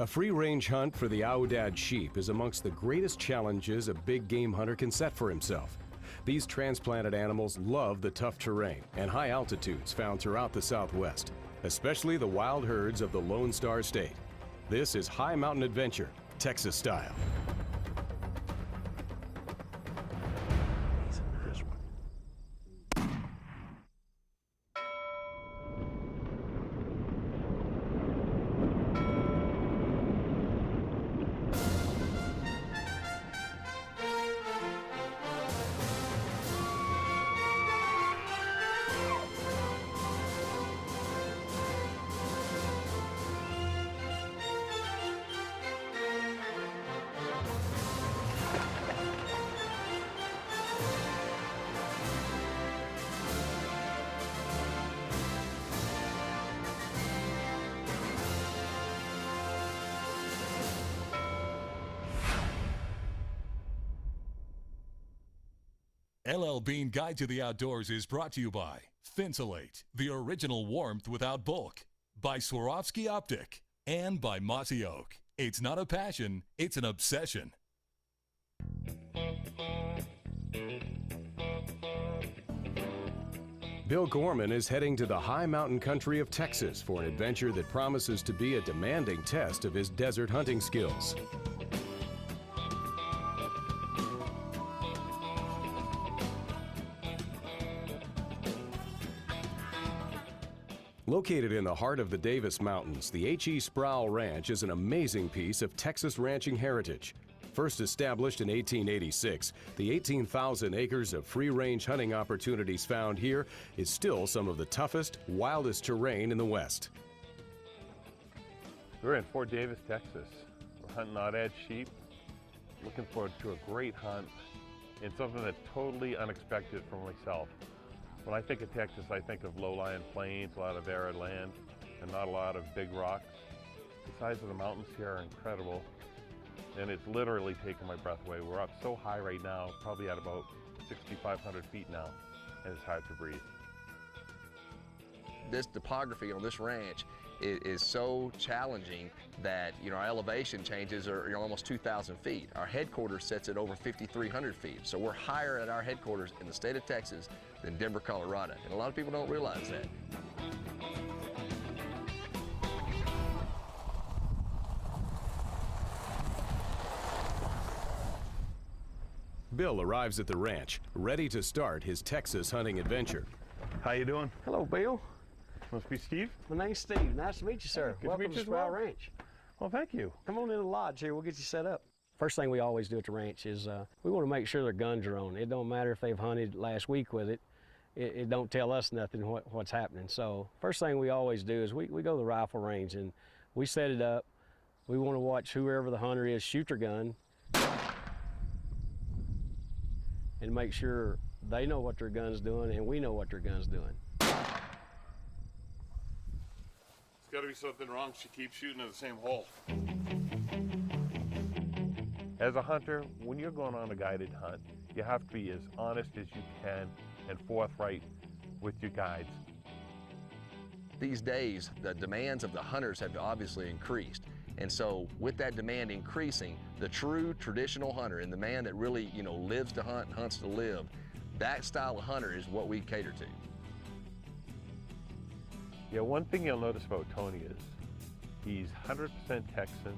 A free-range hunt for the Aoudad sheep is amongst the greatest challenges a big game hunter can set for himself. These transplanted animals love the tough terrain and high altitudes found throughout the Southwest, especially the wild herds of the Lone Star State. This is high mountain adventure, Texas style. LL Bean Guide to the Outdoors is brought to you by Thinsulate, the original warmth without bulk, by Swarovski Optic, and by Mossy Oak. It's not a passion, it's an obsession. Bill Gorman is heading to the high mountain country of Texas for an adventure that promises to be a demanding test of his desert hunting skills. Located in the heart of the Davis Mountains, the H.E. Sproul Ranch is an amazing piece of Texas ranching heritage. First established in 1886, the 18,000 acres of free-range hunting opportunities found here is still some of the toughest, wildest terrain in the West. We're in Fort Davis, Texas. We're hunting Aoudad sheep. Looking forward to a great hunt and something that's totally unexpected for myself. When I think of Texas, I think of low-lying plains, a lot of arid land, and not a lot of big rocks. The size of the mountains here are incredible, and it's literally taking my breath away. We're up so high right now, probably at about 6,500 feet now, and it's hard to breathe. This topography on this ranch is so challenging that, our elevation changes are almost 2,000 feet. Our headquarters sits at over 5,300 feet. So we're higher at our headquarters in the state of Texas than Denver, Colorado. And a lot of people don't realize that. Bill arrives at the ranch, ready to start his Texas hunting adventure. How you doing? Hello, Bill. Must be Steve? My name's Steve. Nice to meet you, sir. Good Welcome to meet you to as well. Sproul Ranch. Well, thank you. Come on in the lodge here. We'll get you set up. First thing we always do at the ranch is we want to make sure their guns are on. It don't matter if they've hunted last week with it. It don't tell us nothing what's happening. So first thing we always do is we go to the rifle range and we set it up. We want to watch whoever the hunter is shoot their gun and make sure they know what their gun's doing and we know what their gun's doing. There's got to be something wrong. She keeps shooting at the same hole. As a hunter, when you're going on a guided hunt, you have to be as honest as you can and forthright with your guides. These days, the demands of the hunters have obviously increased. And so with that demand increasing, the true traditional hunter and the man that really, lives to hunt and hunts to live, that style of hunter is what we cater to. Yeah, one thing you'll notice about Tony is he's 100% Texan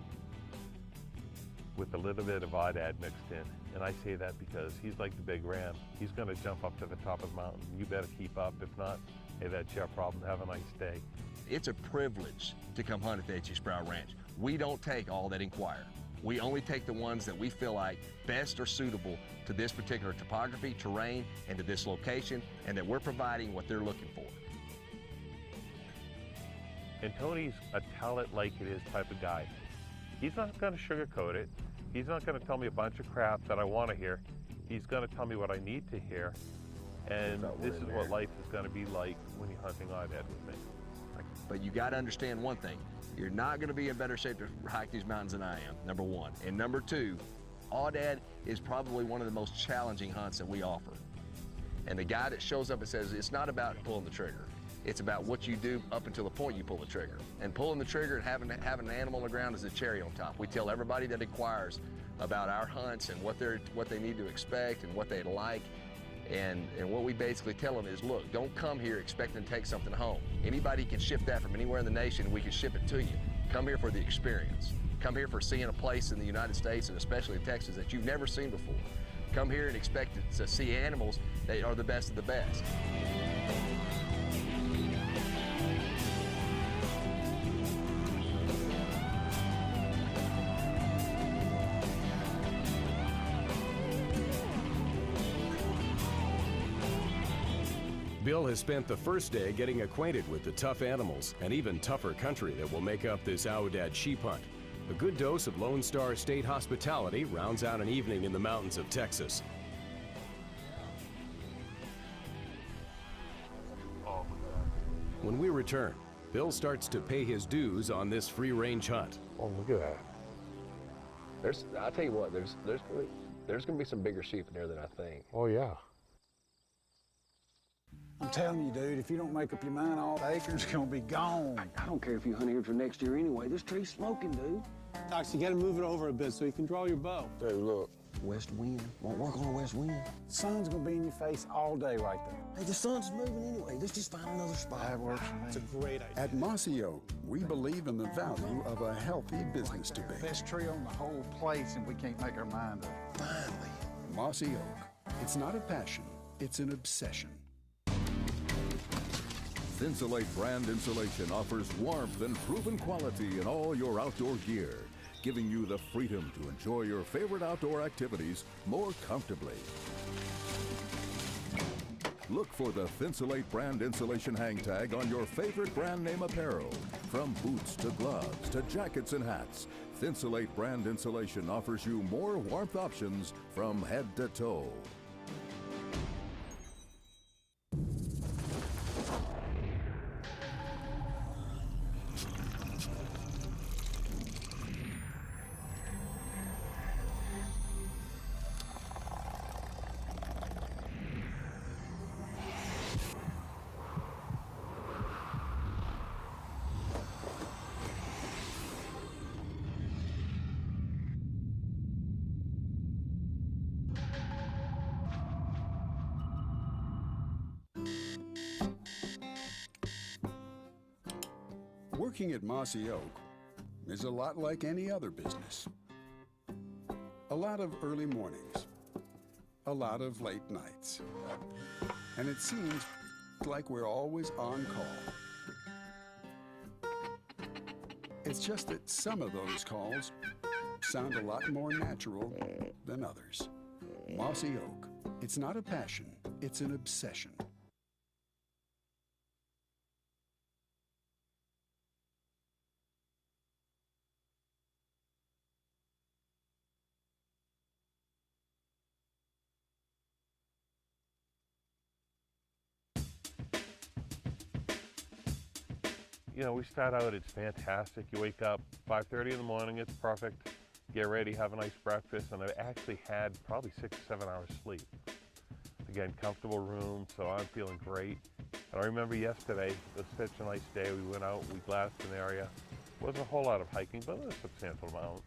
with a little bit of Aoudad mixed in. And I say that because he's like the big ram. He's going to jump up to the top of the mountain. You better keep up. If not, hey, that's your problem. Have a nice day. It's a privilege to come hunt at the H.E. Sproul Ranch. We don't take all that inquire. We only take the ones that we feel like best are suitable to this particular topography, terrain, and to this location, and that we're providing what they're looking for. And Tony's a tell it like it is type of guy. He's not going to sugarcoat it. He's not going to tell me a bunch of crap that I want to hear. He's going to tell me what I need to hear. And this is what life is going to be like when you're hunting Aoudad with me. But you got to understand one thing. You're not going to be in better shape to hike these mountains than I am, number one. And number two, Aoudad is probably one of the most challenging hunts that we offer. And the guy that shows up and says, it's not about pulling the trigger. It's about what you do up until the point you pull the trigger. And pulling the trigger and having an animal on the ground is a cherry on top. We tell everybody that inquires about our hunts and what they need to expect and what they like. And what we basically tell them is, look, don't come here expecting to take something home. Anybody can ship that from anywhere in the nation, we can ship it to you. Come here for the experience. Come here for seeing a place in the United States and especially in Texas that you've never seen before. Come here and expect to see animals that are the best of the best. Bill has spent the first day getting acquainted with the tough animals and even tougher country that will make up this Aoudad sheep hunt. A good dose of Lone Star State hospitality rounds out an evening in the mountains of Texas. When we return, Bill starts to pay his dues on this free-range hunt. Oh, look at that. I'll tell you what, there's gonna be some bigger sheep in there than I think. Oh, yeah. I'm telling you, dude, if you don't make up your mind, all the acres gonna be gone. I don't care if you hunt here for next year anyway. This tree's smoking, dude. Tox, you gotta move it over a bit so you can draw your bow. Dude, look. West wind. Won't work on a west wind. Sun's gonna be in your face all day right there. Hey, the sun's moving anyway. Let's just find another spot. That works for me. It's a great idea. At Mossy Oak, we believe in the value of a healthy business to be. Best tree on the whole place, and we can't make our mind up. Finally. Mossy Oak. It's not a passion, it's an obsession. Thinsulate brand insulation offers warmth and proven quality in all your outdoor gear, giving you the freedom to enjoy your favorite outdoor activities more comfortably. Look for the Thinsulate brand insulation hang tag on your favorite brand name apparel. From boots to gloves to jackets and hats, Thinsulate brand insulation offers you more warmth options from head to toe. Working at Mossy Oak is a lot like any other business. A lot of early mornings, a lot of late nights, and it seems like we're always on call. It's just that some of those calls sound a lot more natural than others. Mossy Oak, it's not a passion, it's an obsession. You know, we start out, it's fantastic. You wake up 5:30 in the morning, it's perfect. Get ready, have a nice breakfast, and I actually had probably 6 or 7 hours sleep. Again, comfortable room, so I'm feeling great. And I remember yesterday, it was such a nice day. We went out, we glassed an area. Wasn't a whole lot of hiking, but a substantial amount,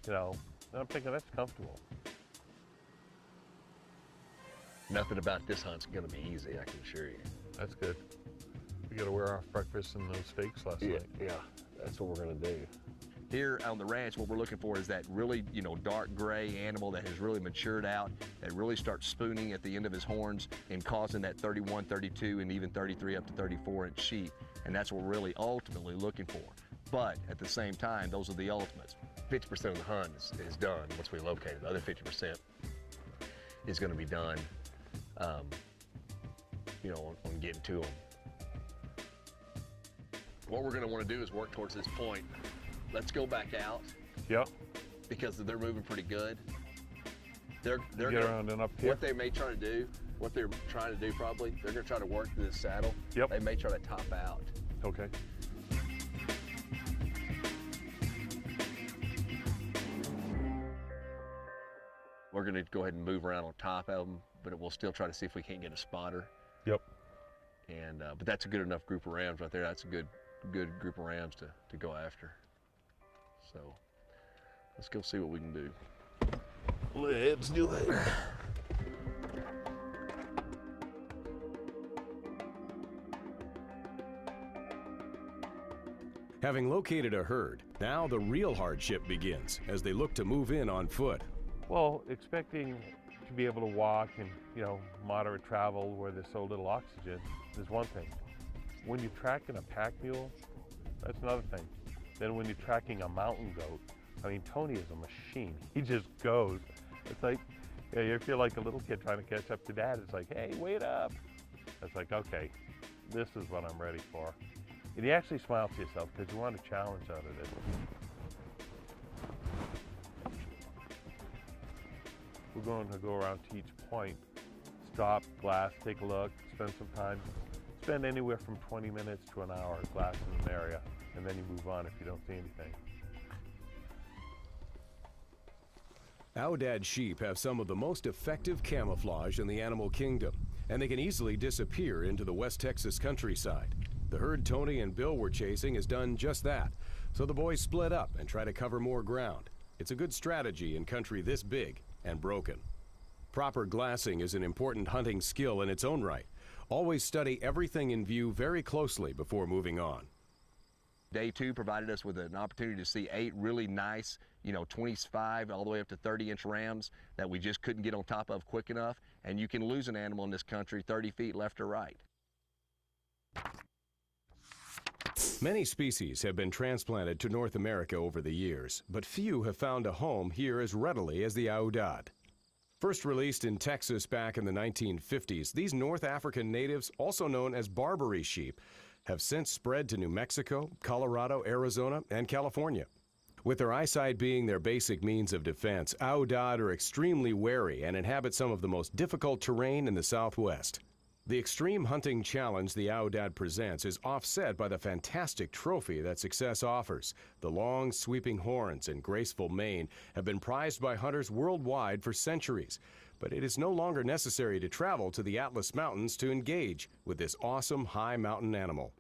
you know. And I'm thinking that's comfortable. Nothing about this hunt's gonna be easy, I can assure you. That's good. We got to wear off breakfast and those steaks last night. Yeah, that's what we're gonna do. Here on the ranch, what we're looking for is that really, dark gray animal that has really matured out, that really starts spooning at the end of his horns and causing that 31, 32, and even 33 up to 34-inch sheep. And that's what we're really ultimately looking for. But at the same time, those are the ultimates. 50% of the hunt is done once we locate it. The other 50% is gonna be done, on getting to them. What we're gonna wanna do is work towards this point. Let's go back out. Yep. Because they're moving pretty good. They're Get gonna, around and up here. what they may try to do, what they're trying to do probably, they're gonna try to work through the saddle. Yep. They may try to top out. Okay. We're gonna go ahead and move around on top of them, but we'll still try to see if we can't get a spotter. Yep. And but that's a good enough group of rams right there. That's a good group of rams to go after. So let's go see what we can do. Let's do it. Having located a herd, now the real hardship begins as they look to move in on foot. Well, expecting to be able to walk and, moderate travel where there's so little oxygen is one thing. When you're tracking a pack mule, that's another thing. Then when you're tracking a mountain goat, I mean, Tony is a machine. He just goes. It's like, you feel like a little kid trying to catch up to dad. It's like, hey, wait up. It's like, okay, this is what I'm ready for. And you actually smile to yourself because you want a challenge out of it. We're going to go around to each point, stop, glass, take a look, spend some time. Spend anywhere from 20 minutes to an hour glassing an area, and then you move on if you don't see anything. Aoudad sheep have some of the most effective camouflage in the animal kingdom, and they can easily disappear into the West Texas countryside. The herd Tony and Bill were chasing has done just that, so the boys split up and try to cover more ground. It's a good strategy in country this big and broken. Proper glassing is an important hunting skill in its own right. Always study everything in view very closely before moving on. Day 2 provided us with an opportunity to see 8 really nice, 25 all the way up to 30-inch rams that we just couldn't get on top of quick enough. And you can lose an animal in this country 30 feet left or right. Many species have been transplanted to North America over the years, but few have found a home here as readily as the Aoudad. First released in Texas back in the 1950s, these North African natives, also known as Barbary sheep, have since spread to New Mexico, Colorado, Arizona, and California. With their eyesight being their basic means of defense, Aoudad are extremely wary and inhabit some of the most difficult terrain in the Southwest. The extreme hunting challenge the Aoudad presents is offset by the fantastic trophy that success offers. The long, sweeping horns and graceful mane have been prized by hunters worldwide for centuries, but it is no longer necessary to travel to the Atlas Mountains to engage with this awesome high mountain animal.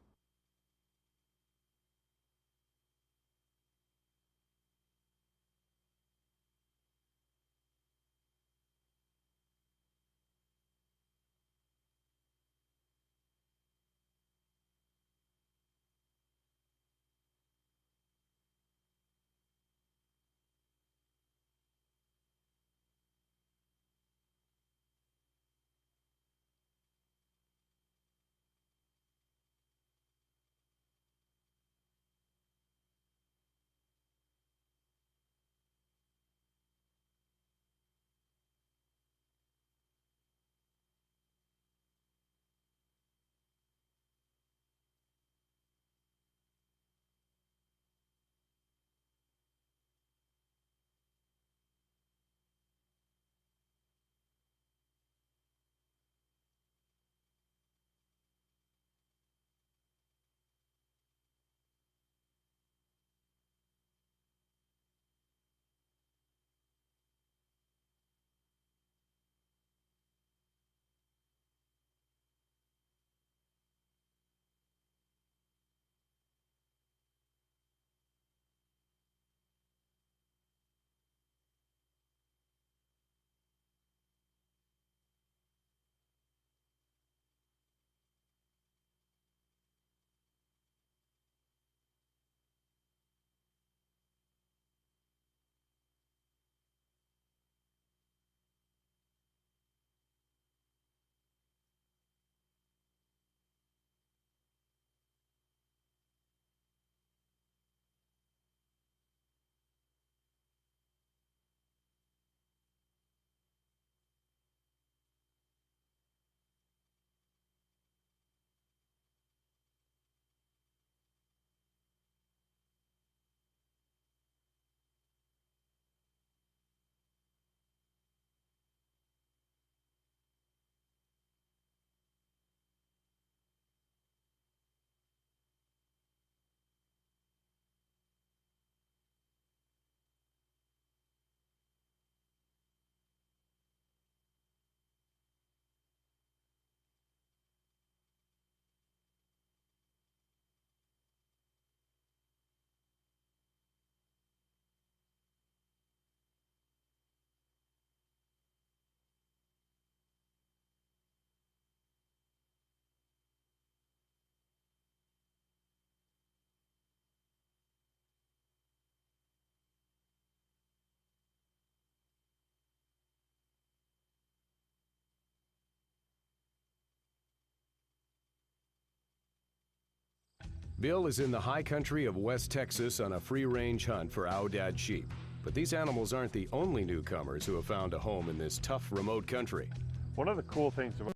Bill is in the high country of West Texas on a free-range hunt for Aoudad sheep. But these animals aren't the only newcomers who have found a home in this tough, remote country. One of the cool things about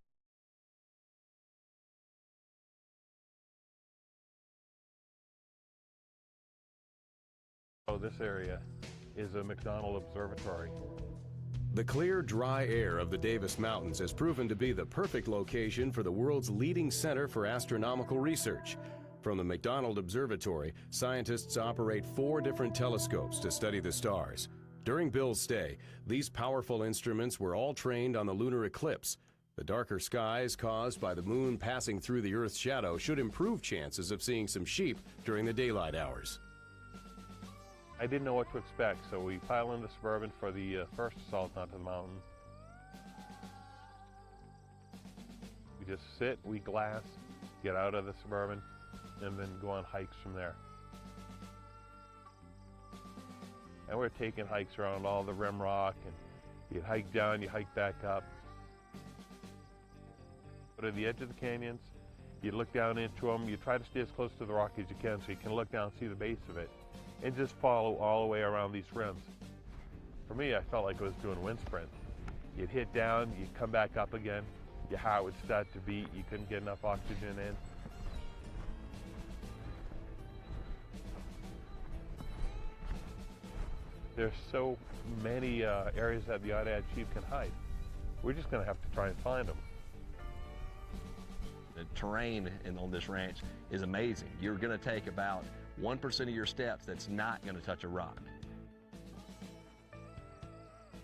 this area is a McDonald Observatory. The clear, dry air of the Davis Mountains has proven to be the perfect location for the world's leading center for astronomical research. From the McDonald Observatory, scientists operate 4 different telescopes to study the stars. During Bill's stay, these powerful instruments were all trained on the lunar eclipse. The darker skies caused by the moon passing through the Earth's shadow should improve chances of seeing some sheep during the daylight hours. I didn't know what to expect, so we pile in the Suburban for the first assault onto the mountain. We just sit, we glass, get out of the Suburban, and then go on hikes from there. And we're taking hikes around all the rim rock, and you hike down, you hike back up. Go to the edge of the canyons, you look down into them, you try to stay as close to the rock as you can so you can look down and see the base of it, and just follow all the way around these rims. For me, I felt like I was doing wind sprint. You'd hit down, you'd come back up again, your heart would start to beat, you couldn't get enough oxygen in. There's so many areas that the Aoudad sheep can hide. We're just gonna have to try and find them. The terrain on this ranch is amazing. You're gonna take about 1% of your steps that's not gonna touch a rock.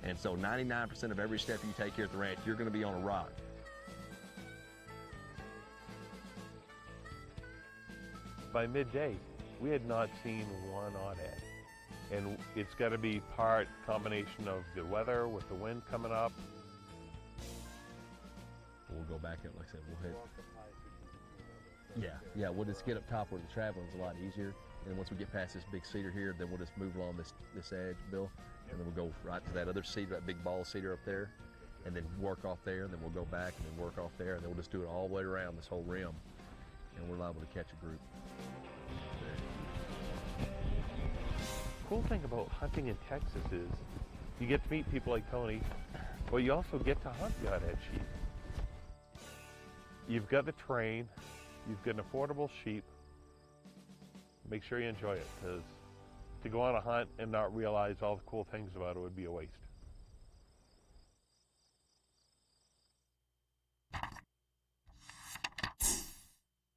And so 99% of every step you take here at the ranch, you're gonna be on a rock. By midday, we had not seen one Aoudad. And it's got to be part combination of the weather with the wind coming up. We'll go back up, like I said, we'll hit. Yeah, we'll just get up top where the traveling's a lot easier. And once we get past this big cedar here, then we'll just move along this edge, Bill, and then we'll go right to that other cedar, that big ball of cedar up there, and then work off there, and then we'll go back and then work off there, and then we'll just do it all the way around this whole rim, and we're liable to catch a group. The cool thing about hunting in Texas is you get to meet people like Tony, but you also get to hunt the Aoudad sheep. You've got the terrain, you've got an affordable sheep. Make sure you enjoy it, because to go on a hunt and not realize all the cool things about it would be a waste.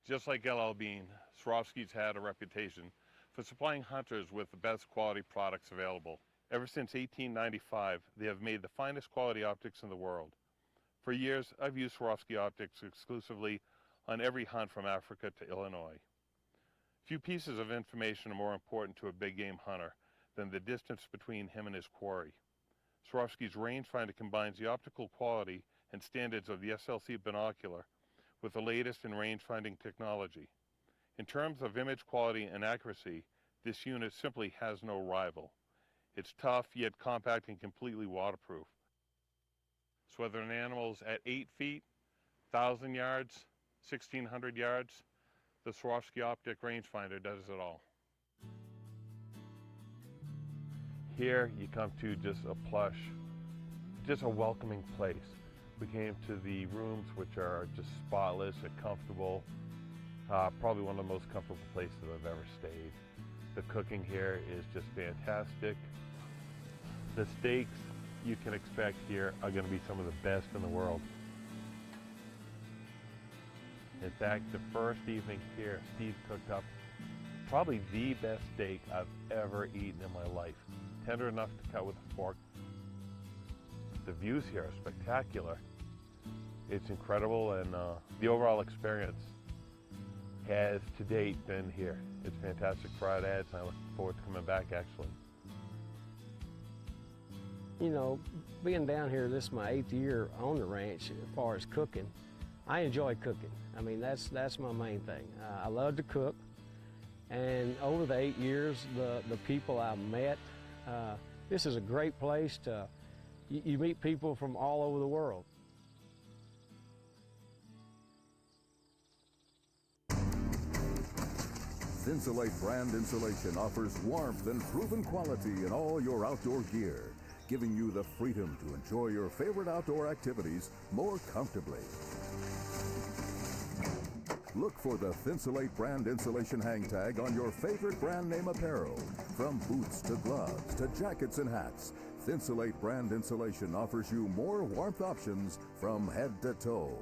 Just like LL Bean, Swarovski's had a reputation for supplying hunters with the best quality products available. Ever since 1895, they have made the finest quality optics in the world. For years, I've used Swarovski optics exclusively on every hunt from Africa to Illinois. Few pieces of information are more important to a big game hunter than the distance between him and his quarry. Swarovski's rangefinder combines the optical quality and standards of the SLC binocular with the latest in range-finding technology. In terms of image quality and accuracy, this unit simply has no rival. It's tough, yet compact and completely waterproof. So whether an animal's at 8 feet, 1,000 yards, 1,600 yards, the Swarovski optic rangefinder does it all. Here you come to just a plush, just a welcoming place. We came to the rooms, which are just spotless and comfortable. Probably one of the most comfortable places I've ever stayed. The cooking here is just fantastic. The steaks you can expect here are going to be some of the best in the world. In fact, the first evening here, Steve cooked up probably the best steak I've ever eaten in my life. Tender enough to cut with a fork. The views here are spectacular. It's incredible, and the overall experience has to date been here. It's fantastic for Aoudads, and I look forward to coming back actually. You know, being down here, this is my 8th year on the ranch as far as cooking. I enjoy cooking. I mean, that's my main thing. I love to cook, and over the 8 years, the people I've met, this is a great place to, you meet people from all over the world. Thinsulate brand insulation offers warmth and proven quality in all your outdoor gear, giving you the freedom to enjoy your favorite outdoor activities more comfortably. Look for the Thinsulate brand insulation hang tag on your favorite brand name apparel. From boots to gloves to jackets and hats, Thinsulate brand insulation offers you more warmth options from head to toe.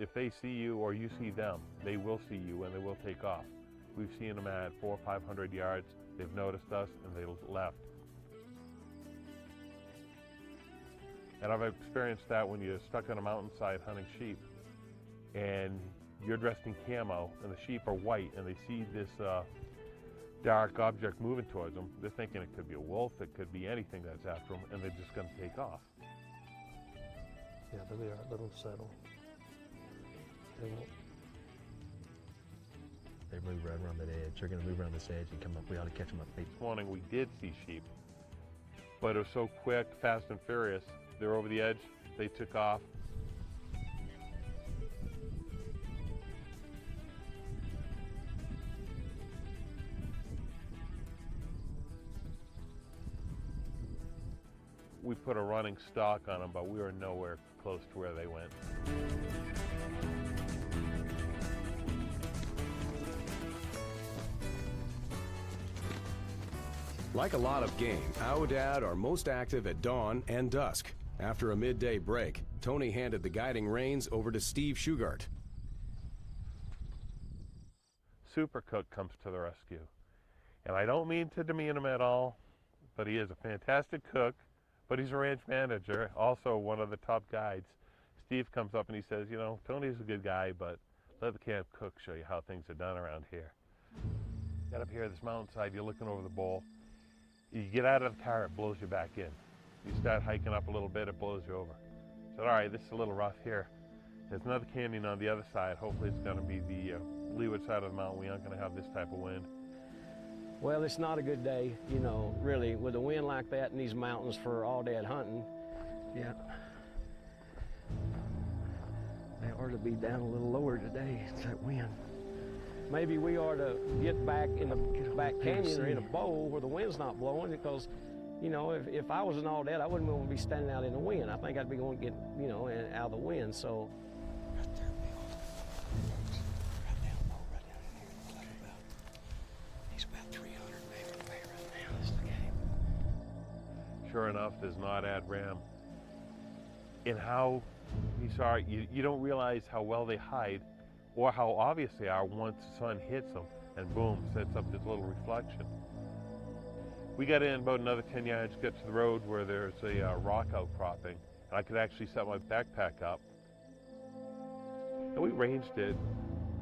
If they see you or you see them, they will see you and they will take off. We've seen them at 400 or 500 yards. They've noticed us and they left. And I've experienced that when you're stuck on a mountainside hunting sheep and you're dressed in camo and the sheep are white and they see this dark object moving towards them. They're thinking it could be a wolf, it could be anything that's after them, and they're just going to take off. Yeah, they'll be all right. Let them settle. They move right around that edge. They're going to move around this edge and come up. We ought to catch them up feet. This morning we did see sheep, but it was so quick, fast and furious. They're over the edge, they took off. We put a running stalk on them, but we were nowhere close to where they went. Like a lot of game, Aoudad are most active at dawn and dusk. After a midday break, Tony handed the guiding reins over to Steve Shugart. Super Cook comes to the rescue. And I don't mean to demean him at all, but he is a fantastic cook, but he's a ranch manager, also one of the top guides. Steve comes up and he says, you know, Tony's a good guy, but let the camp cook show you how things are done around here. Get up here, this mountainside, you're looking over the bowl. You get out of the car, it blows you back in. You start hiking up a little bit, it blows you over. I said, all right, this is a little rough here. There's another canyon on the other side. Hopefully it's gonna be the leeward side of the mountain. We aren't gonna have this type of wind. Well, it's not a good day, you know, really, with a wind like that in these mountains for aoudad hunting. Yeah. They ought to be down a little lower today, it's that wind. Maybe we ought to get back in the back canyon or in a bowl where the wind's not blowing, because, you know, if I was an aoudad, I wouldn't want to be standing out in the wind. I think I'd be going to get, you know, out of the wind, so. Right there, folks. Right down low, right down in here. It's like he's about 300 maybe away right now. Let's look at him. Sure enough, there's an aoudad ram. And how he saw it, you don't realize how well they hide or how obvious they are once the sun hits them and boom, sets up this little reflection. We got in about another 10 yards, get to the road where there's a rock outcropping, and I could actually set my backpack up. And we ranged it.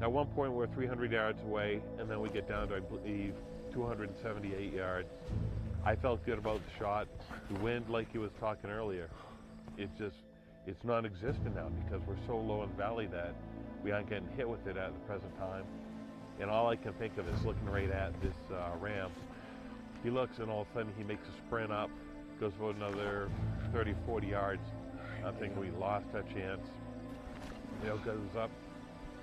At one point we're 300 yards away, and then we get down to, I believe, 278 yards. I felt good about the shot. The wind, like he was talking earlier, it's non-existent now because we're so low in the valley that we aren't getting hit with it at the present time. And all I can think of is looking right at this ram. He looks and all of a sudden he makes a sprint up, goes about another 30, 40 yards. I'm thinking we lost that chance. You know, goes up,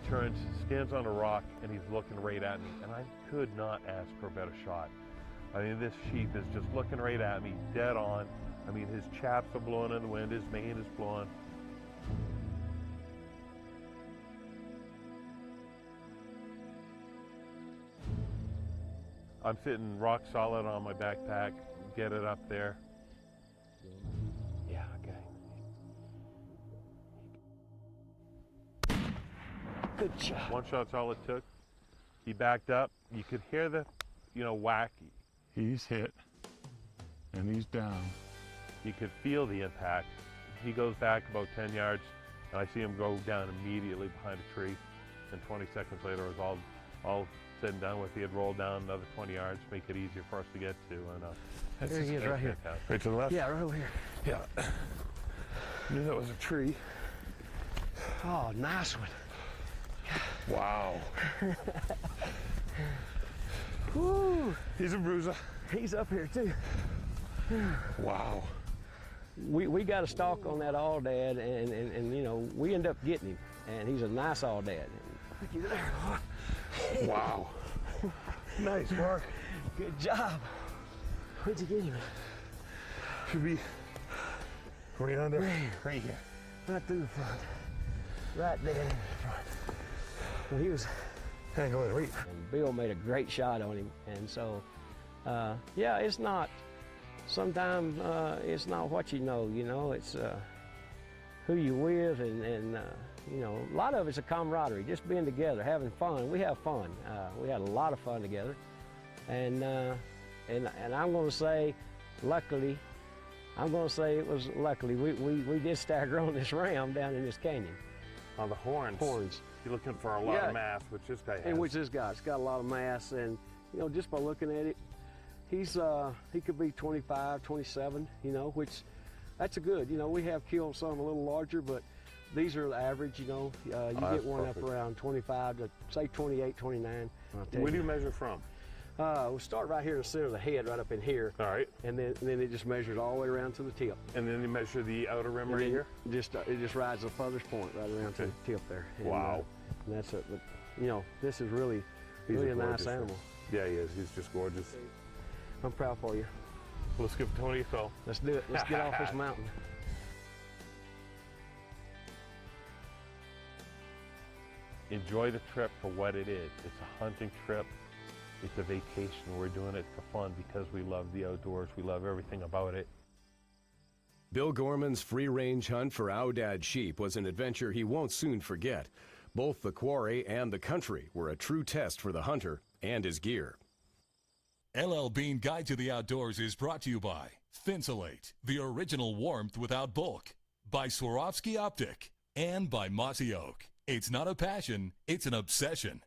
turns, stands on a rock, and he's looking right at me. And I could not ask for a better shot. I mean, this sheep is just looking right at me, dead on. I mean, his chaps are blowing in the wind, his mane is blowing. I'm sitting rock solid on my backpack, get it up there. Yeah, okay. Good shot. One shot's all it took. He backed up. You could hear the, whack. He's hit, and he's down. You could feel the impact. He goes back about 10 yards, and I see him go down immediately behind a tree. And 20 seconds later, it was all said and done with. He had rolled down another 20 yards, make it easier for us to get to. And There he is, right here. Right to the left? Yeah, right over here. Yeah. Knew that was a tree. Oh, nice one. Wow. Woo! He's a bruiser. He's up here too. Wow. We got a stalk on that Aoudad, and we end up getting him, and he's a nice Aoudad. Look at there. Wow. Nice work. Good job. Where'd you get him? Should be right under. Right here. Right through the front. Right there in the front. Well, he was. Hang on, wait. And Bill made a great shot on him, and so, yeah, it's not. Sometimes it's not what you know. It's who you with, and a lot of it's a camaraderie, just being together, having fun. We have fun. We had a lot of fun together, and I'm going to say, luckily, it was luckily we did stagger on this ram down in this canyon. On the horns. Horns. You're looking for a lot of mass, which this guy has. And which this guy's got a lot of mass, and just by looking at it, he could be 25, 27, which that's a good. We have killed some a little larger, but these are the average. You get one perfect. up around 25 to say 28, 29. Where do you measure from? We'll start right here in the center of the head, right up in here. All right. And then it just measures all the way around to the tip. And then you measure the outer rim And right then here? It just rides the furthest point right around to the tip there. And, Wow. And that's it. But, this is really He's a gorgeous nice animal. Yeah, he is. He's just gorgeous. I'm proud for you. Let's give Tony a call. Let's do it. Let's get off this mountain. Enjoy the trip for what it is. It's a hunting trip. It's a vacation. We're doing it for fun because we love the outdoors. We love everything about it. Bill Gorman's free-range hunt for Aoudad sheep was an adventure he won't soon forget. Both the quarry and the country were a true test for the hunter and his gear. LL Bean Guide to the Outdoors is brought to you by Thinsulate, the original warmth without bulk, by Swarovski Optic, and by Mossy Oak. It's not a passion, it's an obsession.